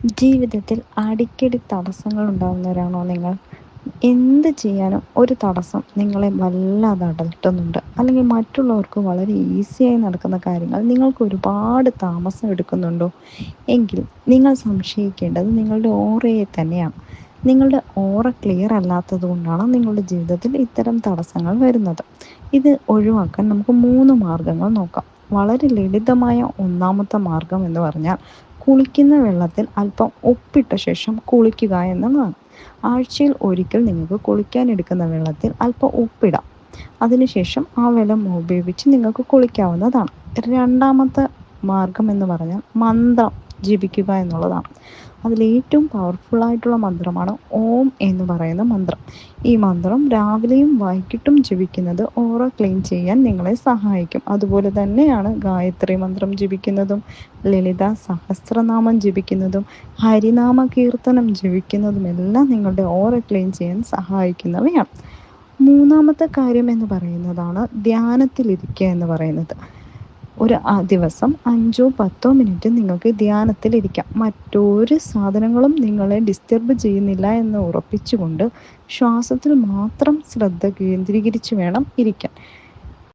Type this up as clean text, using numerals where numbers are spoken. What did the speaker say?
ജീവിതത്തിൽ അടിക്കടി തടസ്സങ്ങൾ ഉണ്ടാകുന്നവരാണോ നിങ്ങൾ? എന്ത് ചെയ്യാനും ഒരു തടസ്സം നിങ്ങളെ വല്ലാതെ അലട്ടുന്നുണ്ട്. അല്ലെങ്കിൽ മറ്റുള്ളവർക്ക് വളരെ ഈസിയായി നടക്കുന്ന കാര്യങ്ങൾ നിങ്ങൾക്ക് ഒരുപാട് താമസം എടുക്കുന്നുണ്ടോ? എങ്കിൽ നിങ്ങൾ സംശയിക്കേണ്ടത് നിങ്ങളുടെ ഓറയെ തന്നെയാണ്. നിങ്ങളുടെ ഓറ ക്ലിയർ അല്ലാത്തത് കൊണ്ടാണ് നിങ്ങളുടെ ജീവിതത്തിൽ ഇത്തരം തടസ്സങ്ങൾ വരുന്നത്. ഇത് ഒഴിവാക്കാൻ നമുക്ക് 3 മാർഗ്ഗങ്ങൾ നോക്കാം. വളരെ ലളിതമായ ഒന്നാമത്തെ മാർഗ്ഗം എന്ന് പറഞ്ഞാൽ കുളിക്കുന്ന വെള്ളത്തിൽ അല്പം ഉപ്പിട്ട ശേഷം കുളിക്കുക എന്നുള്ളതാണ്. ആഴ്ചയിൽ ഒരിക്കൽ നിങ്ങൾക്ക് കുളിക്കാൻ എടുക്കുന്ന വെള്ളത്തിൽ അല്പം ഉപ്പിടാം. അതിനുശേഷം ആ വെള്ളം ഉപയോഗിച്ച് നിങ്ങൾക്ക് കുളിക്കാവുന്നതാണ്. രണ്ടാമത്തെ മാർഗം എന്ന് പറഞ്ഞാൽ മന്ത്രം ജപിക്കുക എന്നുള്ളതാണ്. അതിലേറ്റവും പവർഫുള്ളായിട്ടുള്ള മന്ത്രമാണ് ഓം എന്ന് പറയുന്ന മന്ത്രം. ഈ മന്ത്രം രാവിലെയും വൈകിട്ടും ജപിക്കുന്നത് ഓറ ക്ലീൻ ചെയ്യാൻ നിങ്ങളെ സഹായിക്കും. അതുപോലെ തന്നെയാണ് ഗായത്രി മന്ത്രം ജപിക്കുന്നതും ലളിത സഹസ്രനാമം ജപിക്കുന്നതും ഹരിനാമ കീർത്തനം ജപിക്കുന്നതുമെല്ലാം നിങ്ങളുടെ ഓറ ക്ലീൻ ചെയ്യാൻ സഹായിക്കുന്നവയാണ്. മൂന്നാമത്തെ കാര്യം എന്ന് പറയുന്നതാണ് ധ്യാനത്തിലിരിക്കുക എന്ന് പറയുന്നത്. ഒരു ദിവസം 5-10 മിനിറ്റ് നിങ്ങൾക്ക് ധ്യാനത്തിലിരിക്കാം. മറ്റൊരു സാധനങ്ങളും നിങ്ങളെ ഡിസ്റ്റർബ് ചെയ്യുന്നില്ല എന്ന് ഉറപ്പിച്ചുകൊണ്ട് ശ്വാസത്തിൽ മാത്രം ശ്രദ്ധ കേന്ദ്രീകരിച്ച് വേണം ഇരിക്കാൻ.